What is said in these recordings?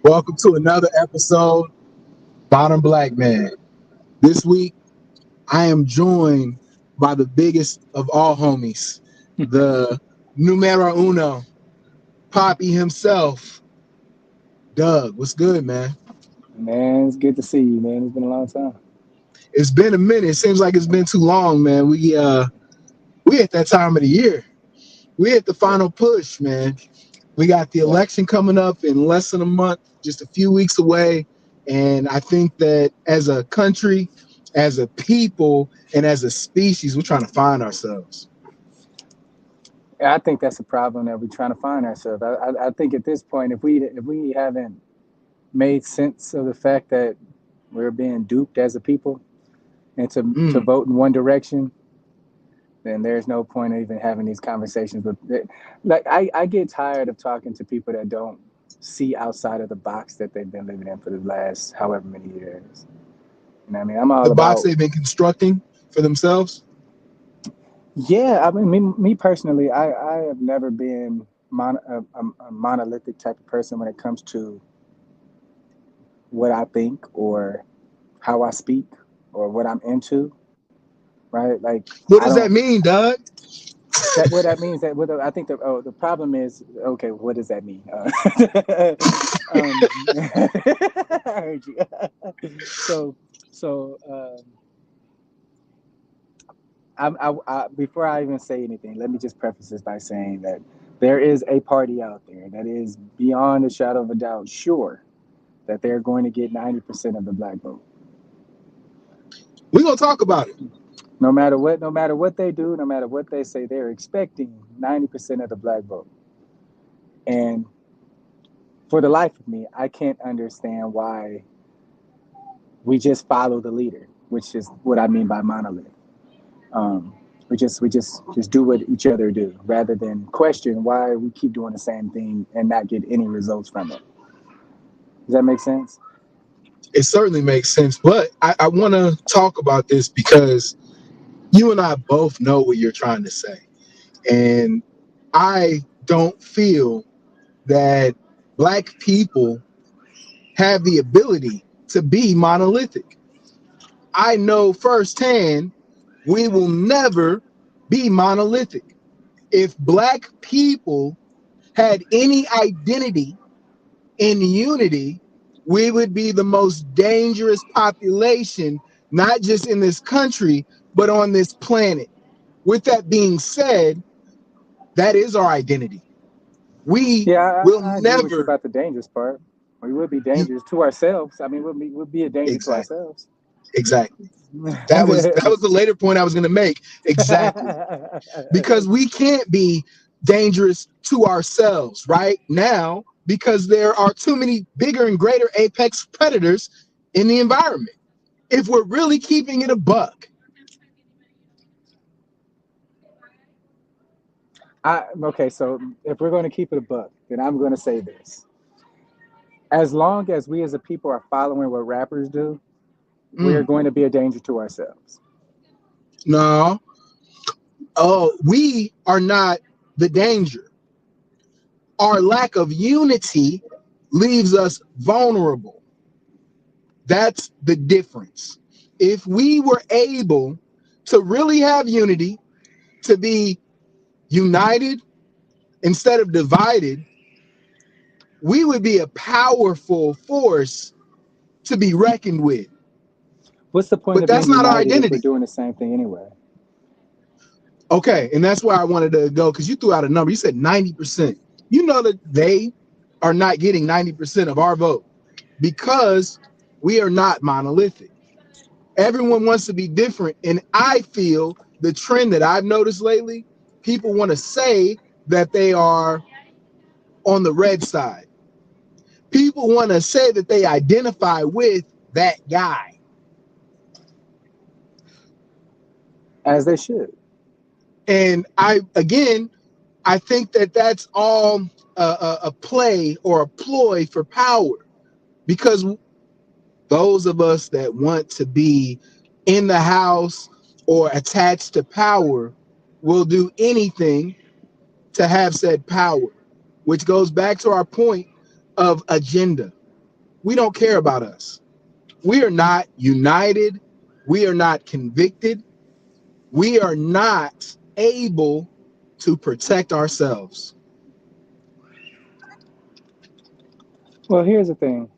Welcome to another episode, Bottom Black Man. This week, I am joined by the biggest of all homies, the numero uno, Poppy himself, Doug. What's good, man? Man, it's good to see you, man. It's been a long time. It's been a minute. It seems like it's been too long, man. We at that time of the year. We at the final push, man. We got the Yeah. election coming up in less than a month, just a few weeks away. And I think that as a country, as a people, and as a species, we're trying to find ourselves. I think that's a problem that we're trying to find ourselves. I think at this point, if we haven't made sense of the fact that we're being duped as a people and to Mm. vote in one direction, then there's no point in even having these conversations. But like, I get tired of talking to people that don't see outside of the box that they've been living in for the last however many years. You know what I mean? I'm The all box about. they've been constructing for themselves. Yeah, I mean, me personally, I have never been a monolithic type of person when it comes to what I think or how I speak or what I'm into, right? Like, What I does that don't. mean, Doug? That what that means that I think the problem is, okay. What does that mean? I heard you. so before I even say anything, let me just preface this by saying that there is a party out there that is beyond a shadow of a doubt sure that they're going to get 90% of the black vote. We're gonna talk about it. No matter what they do, no matter what they say, they're expecting 90% of the black vote. And for the life of me, I can't understand why we just follow the leader, which is what I mean by monolith. Um, we just do what each other do rather than question why we keep doing the same thing and not get any results from it. Does that make sense? It certainly makes sense, but I want to talk about this because you and I both know what you're trying to say, and I don't feel that black people have the ability to be monolithic. I know firsthand we will never be monolithic. If black people had any identity in unity, we would be the most dangerous population, not just in this country, but on this planet. With that being said, that is our identity. We Yeah, will I agree with you never, about the dangerous part. We would be you dangerous to ourselves. I mean, we'll be a danger to exactly, ourselves. exactly. That was the later point I was going to make. Exactly. Because we can't be dangerous to ourselves right now because there are too many bigger and greater apex predators in the environment. If we're really keeping it a buck, Okay, so if we're going to keep it a buck, then I'm going to say this: as long as we as a people are following what rappers do, we are mm, going to be a danger to ourselves. no, oh, we are not the danger. Our lack of unity leaves us vulnerable. That's the difference. If we were able to really have unity, to be united instead of divided, we would be a powerful force to be reckoned with. What's the point But of that's being not our united if we're identity. doing the same thing anyway? Okay, and that's where I wanted to go because you threw out a number. You said 90%. You know that they are not getting 90% of our vote because we are not monolithic. Everyone wants to be different. And I feel the trend that I've noticed lately, people want to say that they are on the red side. People want to say that they identify with that guy. As they should. And I think that that's all a play or a ploy for power because those of us that want to be in the house or attached to power will do anything to have said power, which goes back to our point of agenda. we don't care about us. We are not united. We are not convicted. We are not able to protect ourselves. Well, here's the thing.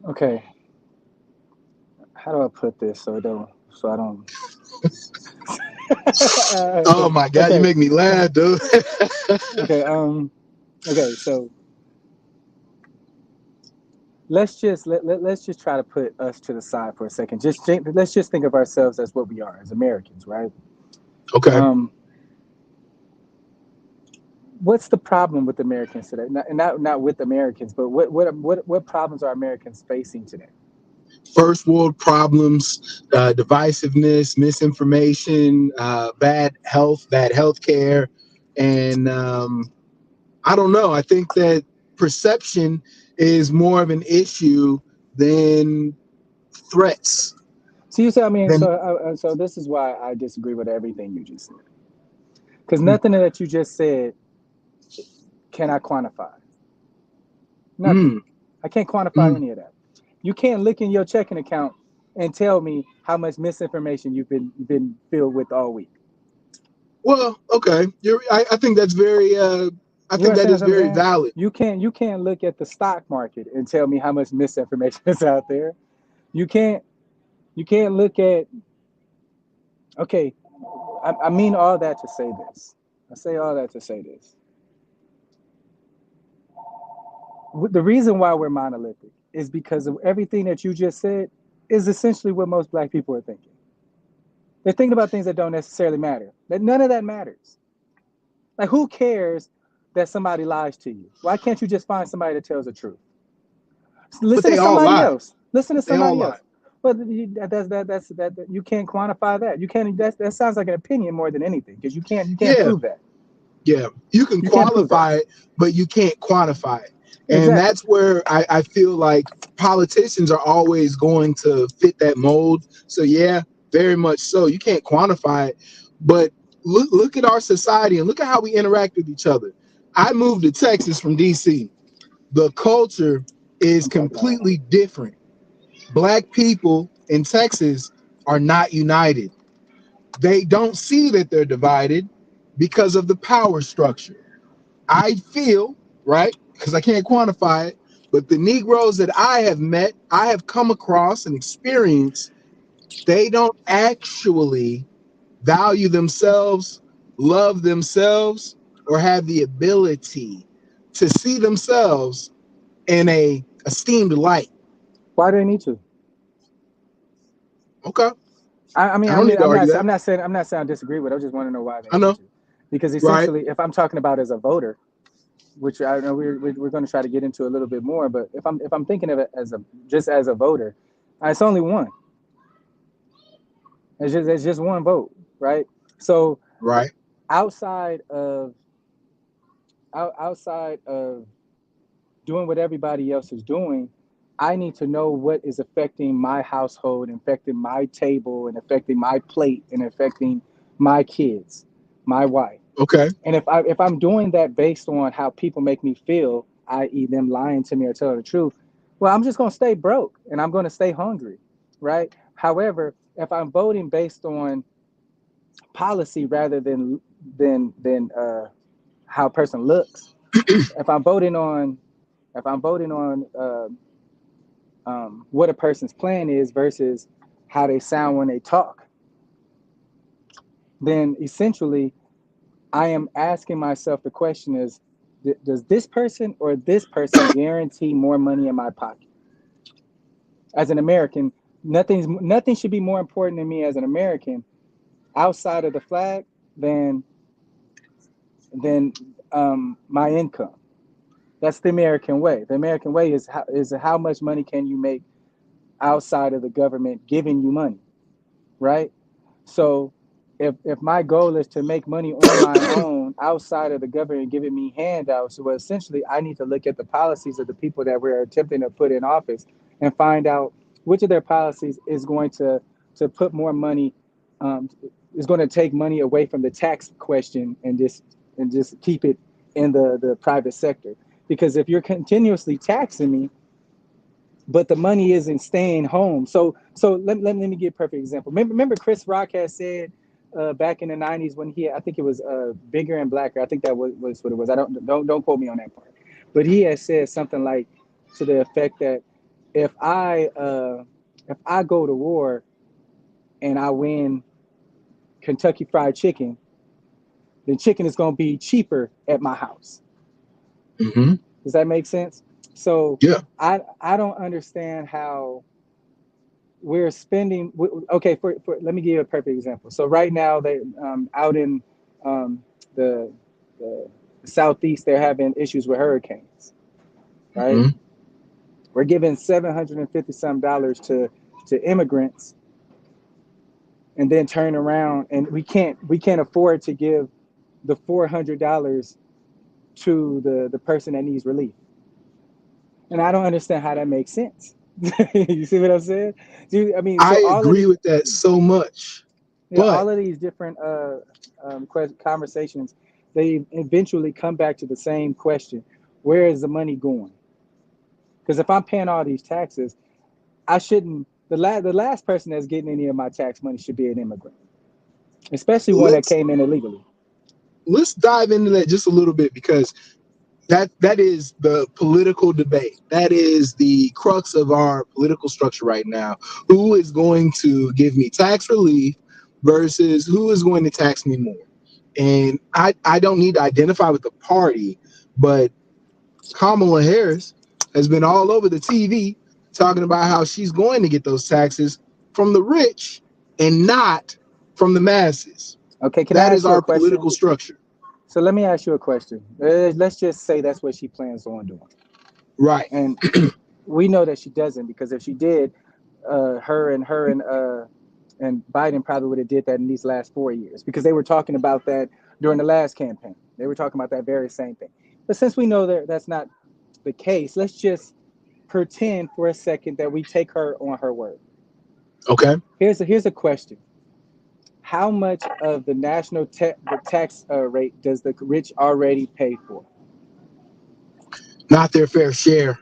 Okay, how do I put this so I don't Oh okay, my God, you okay, make me laugh, dude. okay, okay, so let's just try to put us to the side for a second. Let's just think of ourselves as what we are as Americans, right? Okay. Um, what's the problem with Americans today? Not with Americans, but what problems are Americans facing today? First world problems, divisiveness, misinformation, bad health care. And I don't know. I think that perception is more of an issue than threats. So you say, I mean, Than so this is why I disagree with everything you just said, because nothing that you just said can I quantify. Nothing. mm, I can't quantify mm. any of that. You can't look in your checking account and tell me how much misinformation you've been filled with all week. Well, okay. I think that's very. I You think that understand is what I'm very saying? valid. You can't look at the stock market and tell me how much misinformation is out there. You can't you can't look at okay. I mean all that to say this. I say all that to say this. The reason why we're monolithic is because of everything that you just said is essentially what most black people are thinking. They're thinking about things that don't necessarily matter. That none of that matters. Like who cares that somebody lies to you? Why can't you just find somebody that tells the truth? But Listen to they all somebody lie. else. Listen to They all somebody lie. else. But you can't quantify that. You can't. That sounds like an opinion more than anything because you can't Yeah, prove that. yeah. You can You can't prove that. qualify it, but you can't quantify it. And Exactly. that's where I feel like politicians are always going to fit that mold. So yeah, very much so. You can't quantify it, but look at our society and look at how we interact with each other. I moved to Texas from DC. The culture is I'm talking about. completely different. Black people in Texas are not united. They don't see that they're divided because of the power structure. I feel, right, because I can't quantify it, but the Negroes that I have met, I have come across and experienced, they don't actually value themselves, love themselves, or have the ability to see themselves in a esteemed light. Why do they need to? Okay. I mean, I don't need to I'm argue not. that. I'm not saying I disagree with. I just want to know why they I need know. to, because Right. essentially, if I'm talking about as a voter, which I know we're going to try to get into a little bit more, but if I'm thinking of it as a just as a voter, it's only one. It's just one vote, right? So Right. outside of outside of doing what everybody else is doing, I need to know what is affecting my household, affecting my table, and affecting my plate, and affecting my kids, my wife. Okay. And if I'm doing that based on how people make me feel, i.e., them lying to me or telling the truth, well, I'm just gonna stay broke and I'm gonna stay hungry, right? However, if I'm voting based on policy rather than how a person looks, if I'm voting on if I'm voting on what a person's plan is versus how they sound when they talk, then essentially I am asking myself the question is, does this person or this person guarantee more money in my pocket? As an American, nothing should be more important to me as an American outside of the flag than my income. That's the American way. The American way is how much money can you make outside of the government giving you money, right? So if my goal is to make money on my own outside of the government giving me handouts, well, essentially I need to look at the policies of the people that we're attempting to put in office and find out which of their policies is going to put more money, um, is going to take money away from the tax question and just keep it in the private sector. Because if you're continuously taxing me, but the money isn't staying home. So let me give a perfect example. Remember Chris Rock has said back in the 90s when I think it was Bigger and Blacker. I think that was what it was. I don't quote me on that part. But he has said something like to the effect that if I if I go to war and I win Kentucky Fried Chicken, then chicken is going to be cheaper at my house. Hmm. Does that make sense? So Yeah. I don't understand how we're spending. Okay, for let me give you a perfect example. So right now they out in um, the, the southeast, they're having issues with hurricanes. Right, Hmm. we're giving $750 to immigrants, and then turn around and we can't afford to give the $400 to the person that needs relief. And I don't understand how that makes sense. You see what I'm saying? I mean, so I agree with that so much, but all of these different conversations, they eventually come back to the same question: where is the money going? Because if I'm paying all these taxes, I shouldn't. The last person that's getting any of my tax money should be an immigrant, especially one that let's came in illegally. let's dive into that just a little bit because that is the political debate. That is the crux of our political structure right now. Who is going to give me tax relief versus who is going to tax me more? And I don't need to identify with the party, but Kamala Harris has been all over the TV talking about how she's going to get those taxes from the rich and not from the masses. Okay, can I That is ask you a our question? political structure. So let me ask you a question. Let's just say that's what she plans on doing, Right. and we know that she doesn't because if she did, her and Biden probably would have did that in these last 4 years because they were talking about that during the last campaign. They were talking about that very same thing. But since we know that that's not the case, let's just pretend for a second that we take her on her word. Okay. Here's a question: how much of the the tax rate does the rich already pay for? Not their fair share.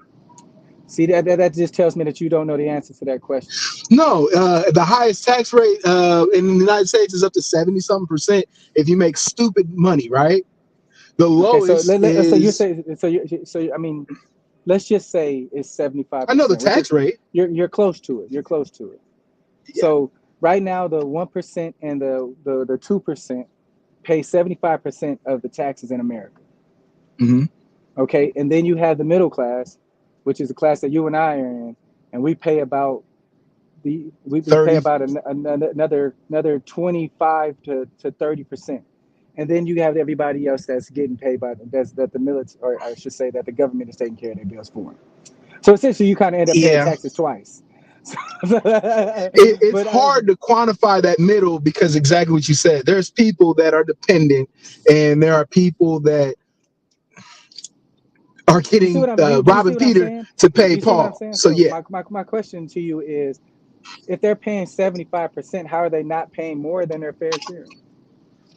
See that just tells me that you don't know the answer to that question. No, the highest tax rate in the United States is up to 70 something percent if you make stupid money, right? The Okay, so lowest so you is, say so I mean, let's just say it's seventy five I know the percent, which tax is rate. you're close to it. You're close to it. Yeah. So right now, the 1% and the 2% pay 75% of the taxes in America. Hmm. Okay, and then you have the middle class, which is the class that you and I are in, and we pay 30. about another 25 to 30%. And then you have everybody else that's getting paid by that the military, or I should say that the government is taking care of their bills for them. So essentially, you kind of end up paying Yeah. taxes twice. It's But hard to quantify that middle because exactly what you said. There's people that are dependent, and there are people that are you see getting what I'm you see robbing what I'm Peter saying? to pay You see what I'm Paul. saying? So So yeah. my question to you is, if they're paying 75%, how are they not paying more than their fair share?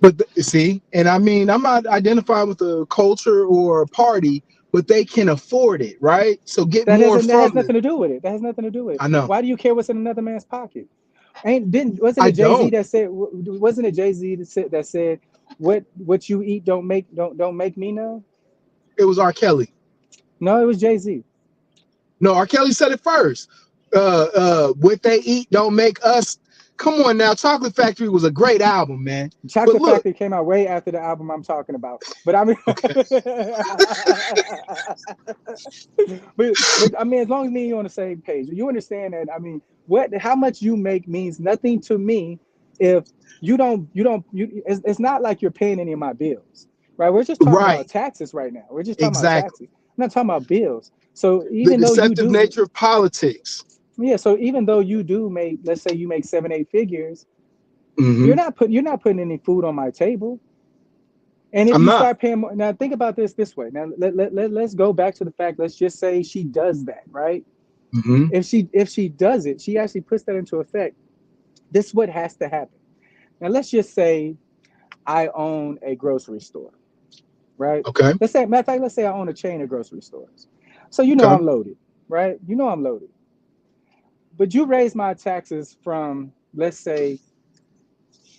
But see, and I mean, I'm not identified with a culture or a party, but they can afford it, right? So get more That has from them. nothing to do with it. That has nothing to do with it. I know. Why do you care what's in another man's pocket? Ain't didn't wasn't I it Jay Z don't. that said? Wasn't it Jay Z that said what you eat don't make me know? It was R. Kelly. No, it was Jay Z. No, R. Kelly said it first. What they eat don't make us. Come on now, Chocolate Factory was a great album, man. But Chocolate look, Factory came out way after the album I'm talking about. But I mean, okay, but I mean, as long as me and you on the same page, you understand that. I mean, how much you make means nothing to me if it's not like you're paying any of my bills, right? We're just talking about right, taxes right now. We're just talking about exactly. taxes. I'm not talking about bills. So The even though you deceptive do, nature of politics. yeah. So even though you do make, let's say you make 7 8 figures, Hmm. you're not putting any food on my table. And if I'm you not. start paying more, now think about this way. Now let's go back to the fact. Let's just say she does that, right? Hmm. If she does it, she actually puts that into effect. This is what has to happen. Now let's just say I own a grocery store. right? Okay. Let's say, matter of fact, let's say I own a chain of grocery stores. So Okay. I'm loaded, right? I'm loaded. But you raise my taxes from, let's say,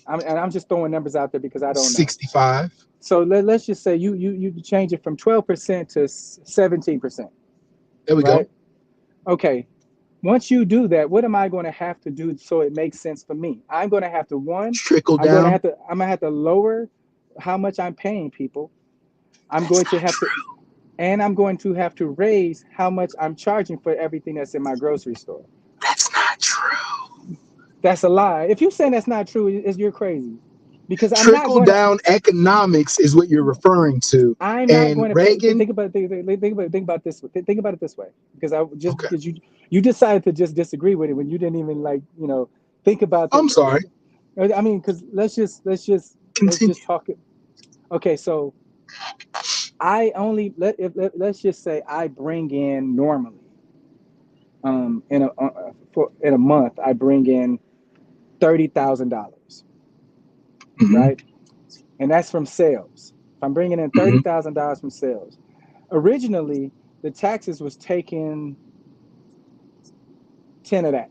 and I'm just throwing numbers out there because I don't know. 65. So let's just say you change it from 12% to 17%, There we go. right? Okay. Once you do that, what am I going to have to do so it makes sense for me? I'm going to have to one, Trickle down. I'm gonna have to lower how much I'm paying people. I'm That's going to not have to, true. and I'm going to have to raise how much I'm charging for everything that's in my grocery store. That's not true. That's a lie. If you're saying that's not true, you're crazy. Because Trickle down economics is what you're referring to. I'm not And going to pay. Reagan, Think about this. Think about it this way. Because I just okay. because you decided to just disagree with it when you didn't even think about I'm the. sorry. I mean, because let's just Continue. talk it. Okay, so I only let's just say I bring in normally in a month I bring in $30,000, Hmm. right? And that's from sales. If I'm bringing in Hmm. $30,000 from sales, originally the taxes was taking 10 of that,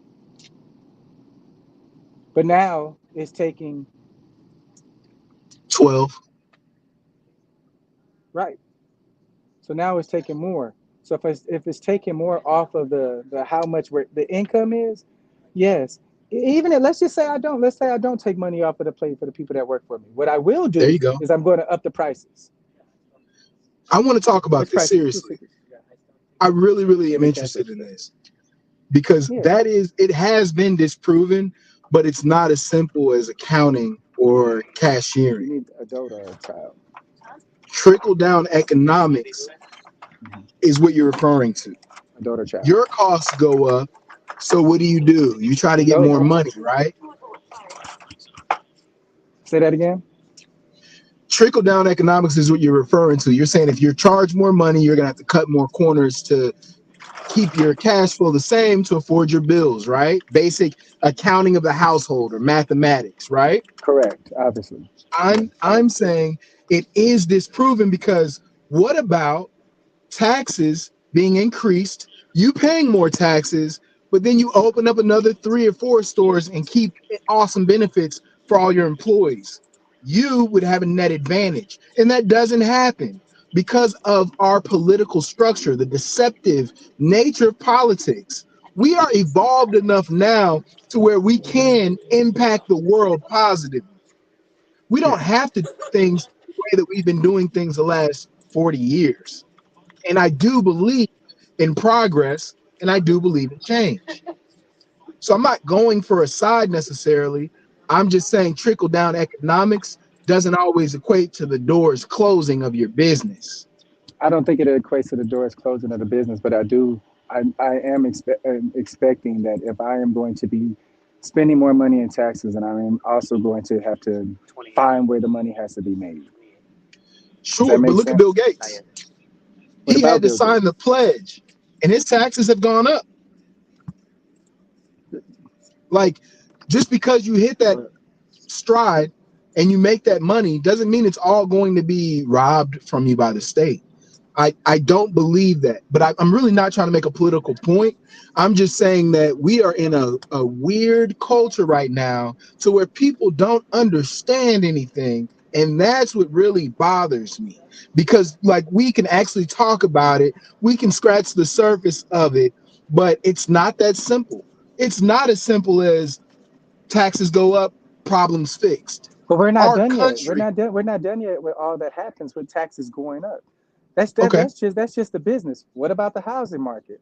but now it's taking 12. right. So now it's taking more. So if it's taking more off of the how much the income is, yes. Even if, let's say I don't take money off of the plate for the people that work for me. What I will There do you go. is I'm going to up the prices. I want to talk about Which this prices? seriously. I really, really Let am me catch interested it. in this because Yeah, it has been disproven, but it's not as simple as accounting or you cashiering. need adult or a child. Trickle down economics Mhm. is what you're referring to. Adult or child. Your costs go up. So what do? You try to get Adult. more money, right? Say that again. Trickle down economics is what you're referring to. You're saying if you're charged more money, you're gonna have to cut more corners to keep your cash flow the same to afford your bills, right? Basic accounting of the household or mathematics, right? Correct. Obviously. I'm saying it is disproven because what about taxes being increased, you paying more taxes, but then you open up another 3 or 4 stores and keep awesome benefits for all your employees? You would have a net advantage. And that doesn't happen because of our political structure, the deceptive nature of politics. We are evolved enough now to where we can impact the world positively. We Yeah. don't have to do things the way that we've been doing things the last 40 years. And I do believe in progress and I do believe in change. So I'm not going for a side necessarily. I'm just saying trickle down economics doesn't always equate to the doors closing of your business. I don't think it equates to the doors closing of the business, but I do. I am expecting that if I am going to be spending more money in taxes, and I am also going to have to find where the money has to be made. Does that Sure, but make look at sense? Bill Gates. What He about had to Bill sign the Gates? pledge and his taxes have gone up. Like just because you hit that stride and you make that money doesn't mean it's all going to be robbed from you by the state. I don't believe that, but I'm really not trying to make a political point. I'm just saying that we are in a weird culture right now to where people don't understand anything. And that's what really bothers me because, like, we can actually talk about it, we can scratch the surface of it, but it's not that simple. It's not as simple as taxes go up, problems fixed. But we're not Our done yet. We're country, not done. We're not done yet with all that happens with taxes going up. That's that. okay, That's just the business. What about the housing market?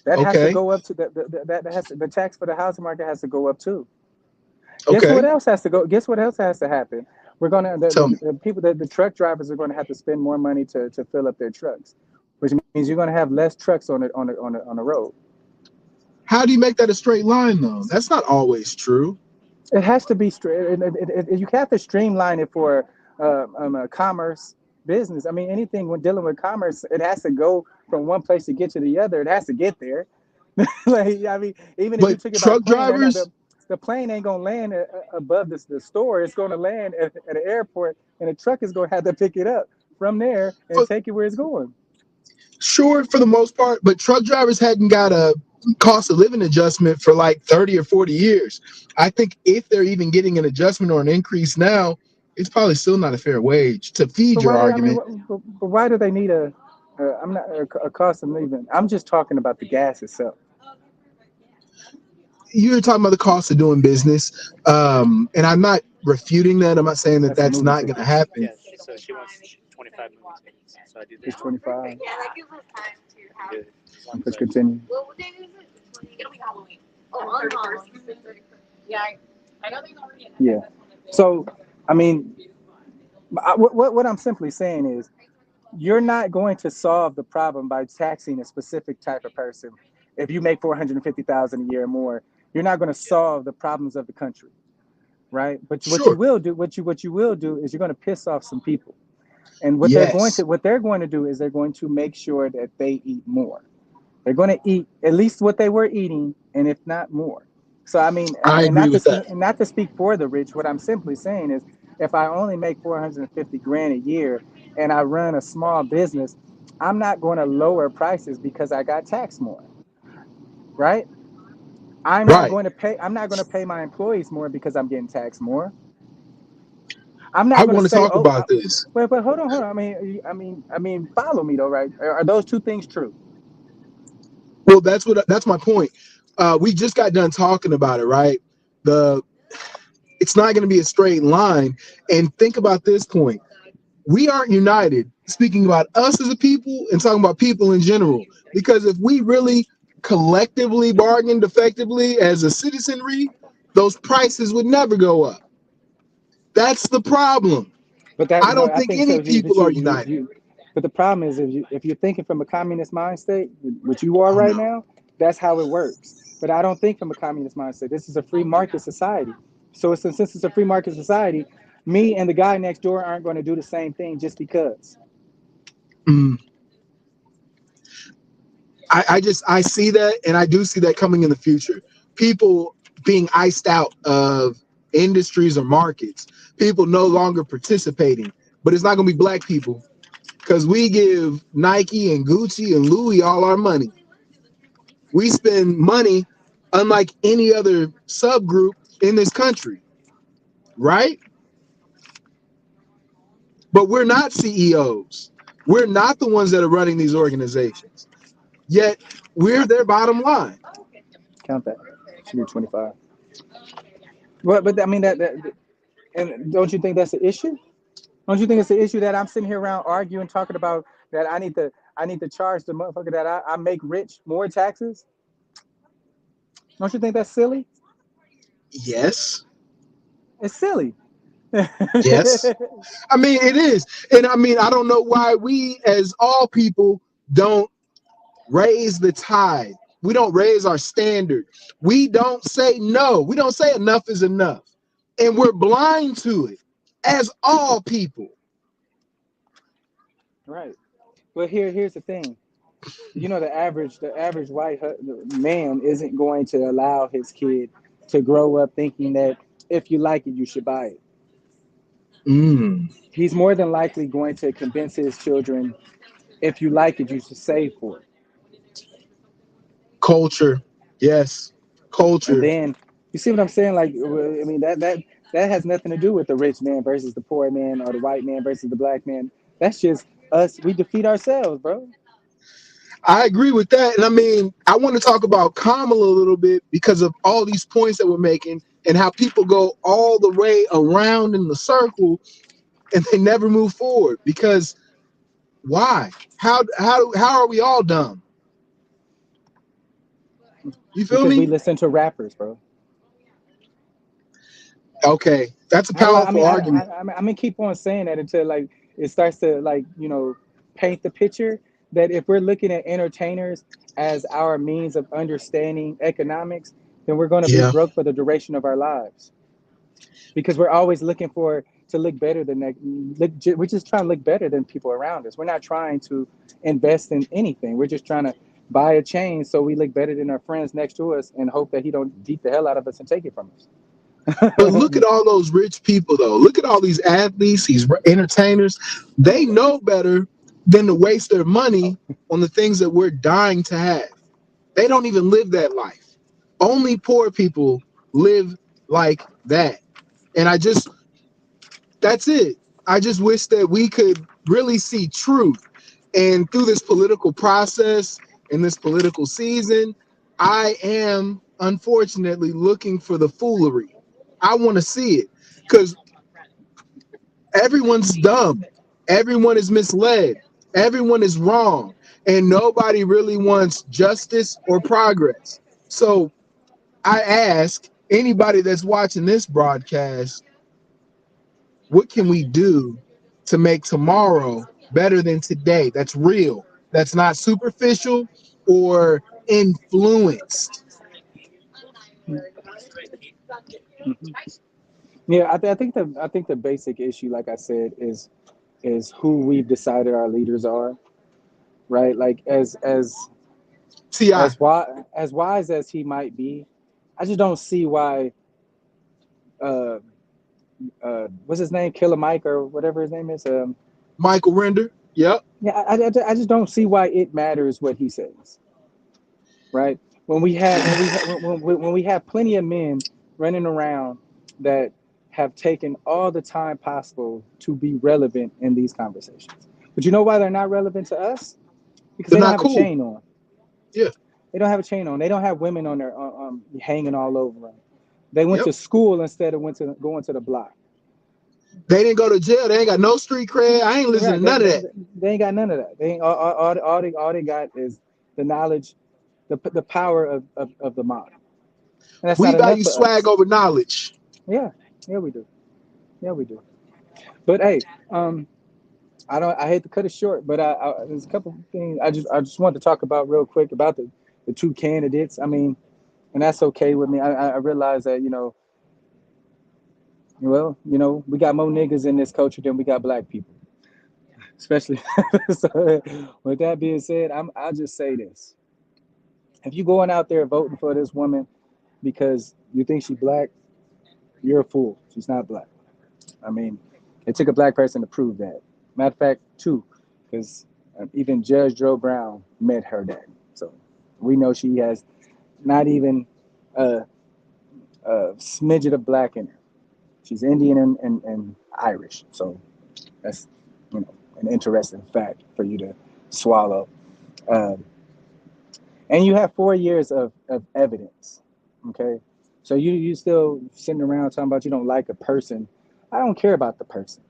That has to okay, go up to that has to, the tax for the housing market has to go up too. Guess okay, what else has to go? Guess what else has to happen? We're gonna tell me. the people the truck drivers are going to have to spend more money to fill up their trucks, which means you're going to have less trucks on the road. How do you make that a straight line though? That's not always true. It has to be straight. You have to streamline it for a commerce business. I mean, anything when dealing with commerce, it has to go from one place to get to the other. It has to get there. Like I mean, even if you But took it by truck plane, drivers, the plane ain't gonna land above the store. It's gonna land at an airport, and a truck is gonna have to pick it up from there and For, take it where it's going. sure, for the most part, but truck drivers hadn't got a cost of living adjustment for like 30 or 40 years. I think if they're even getting an adjustment or an increase now, it's probably still not a fair wage to feed But your why do I mean? argument. But why do they need a? I'm not a cost of living. I'm just talking about the gas itself. You're talking about the cost of doing business, and I'm not refuting that. I'm not saying that That's a that's movie not going to ticket. happen. Yeah, she wants 25 movie tickets, so I do It's that. 25. Good. As long as Let's I continue. Yeah. So, I mean, what I'm simply saying is, you're not going to solve the problem by taxing a specific type of person. If you make 450,000 a year or more, you're not going to solve the problems of the country, right? But Sure. what you will do is you're going to piss off some people. And Yes. what they're going to do is they're going to make sure that they eat more. They're going to eat at least what they were eating, and if not more. So I mean, I agree with that. and not to speak for the rich, what I'm simply saying is, if I only make 450 grand a year and I run a small business, I'm not going to lower prices because I got taxed more, right? Right. I'm not going to pay my employees more because I'm getting taxed more. I'm I not going to want to say, talk oh, about this. but hold on. I mean, follow me though, right? Are those two things true? Well, that's my point. We just got done talking about it, right? The It's not going to be a straight line. And think about this point. We aren't united speaking about us as a people and talking about people in general. Because if we really collectively bargained effectively as a citizenry, those prices would never go up. That's the problem. I But don't I think think any so. people are united. But the problem is, if you're thinking from a communist mind state, which you are Oh right no. now, that's how it works. But I don't think from a communist mindset. This is a free market society. So since it's a free market society, me and the guy next door aren't going to do the same thing just because. Mm. I see that, and I do see that coming in the future. People being iced out of industries or markets. People no longer participating, but it's not going to be black people because we give Nike and Gucci and Louis all our money. We spend money unlike any other subgroup in this country, right? But we're not CEOs. We're not the ones that are running these organizations. Yet we're their bottom line. Count that. Should be 25. But I mean and don't you think that's an issue? Don't you think it's an issue that I'm sitting here around arguing, talking about that I need to charge the motherfucker that I make rich more taxes? Don't you think that's silly? Yes. It's silly. Yes. I mean, it is. And I mean, I don't know why we, as all people, don't raise the tide. We don't raise our standard. We don't say no. We don't say enough is enough. And we're blind to it, as all people. Right. But here's the thing. You know, the average man isn't going to allow his kid to grow up thinking that if you like it, you should buy it. Mm. He's more than likely going to convince his children, if you like it, you should save for it. Culture. Yes. And Culture. then you see what I'm saying? Like, I mean, that has nothing to do with the rich man versus the poor man or the white man versus the black man. That's just us. We defeat ourselves, bro. I agree with that. And I mean, I want to talk about Kamala a little bit because of all these points that we're making and how people go all the way around in the circle and they never move forward. Because why? How are we all dumb? You feel Because we me? listen to rappers, bro. Okay, that's a How do I? I powerful mean, argument. I'm gonna keep on saying that until like it starts to like paint the picture that if we're looking at entertainers as our means of understanding economics, then we're going to be Yeah. broke for the duration of our lives because we're always looking for to look better than that. We're just trying to look better than people around us. We're not trying to invest in anything. We're just trying to buy a chain so we look better than our friends next to us and hope that he don't beat the hell out of us and take it from But look us. at all those rich people, though. Look at all these athletes, these entertainers. They know better than to waste their money on the things that we're dying to have. They don't even live that life. Only poor people live like that. And that's it. I just wish that we could really see truth. And through this political process, in this political season, I am unfortunately looking for the foolery. I want to see it because everyone's dumb, everyone is misled, everyone is wrong, and nobody really wants justice or progress. So I ask anybody that's watching this broadcast, what can we do to make tomorrow better than today? That's real. That's not superficial or influenced. Yeah, I think the basic issue, like I said, is who we've decided our leaders are, right? Like Ti, as wise as he might be, I just don't see why. Uh, what's his name? Killer Mike or whatever his name is. Michael Render. Yep. Yeah, I just don't see why it matters what he says, right? When we have plenty of men running around that have taken all the time possible to be relevant in these conversations. But you know why they're not relevant to us? Because They're they don't not have a cool. chain on. Yeah. They don't have a chain on. They don't have women on their hanging all over them. They went Yep. to school instead of going to the block. They didn't go to jail. They ain't got no street cred. I ain't listening Right. to none of that. They ain't got none of that. They ain't, all they got is the knowledge, the power of the mind. And that's We not enough value for swag us. over knowledge. Yeah. Yeah, we do. Yeah, we do. But hey, I hate to cut it short, but there's a couple of things I just want to talk about real quick about the two candidates. I mean, and that's okay with me. I realize that, well, we got more niggas in this culture than we got black people, especially. So, with that being said, I'll just say this: if you going out there voting for this woman because you think she's black, you're a fool. She's not black. I mean, it took a black person to prove that. Matter of fact, two, because even Judge Joe Brown met her daddy. So we know she has not even a, a smidget of black in her. She's Indian and Irish. So that's, an interesting fact for you to swallow. Um, and you have 4 years of evidence. Okay. So you still sitting around talking about you don't like a person. I don't care about the person.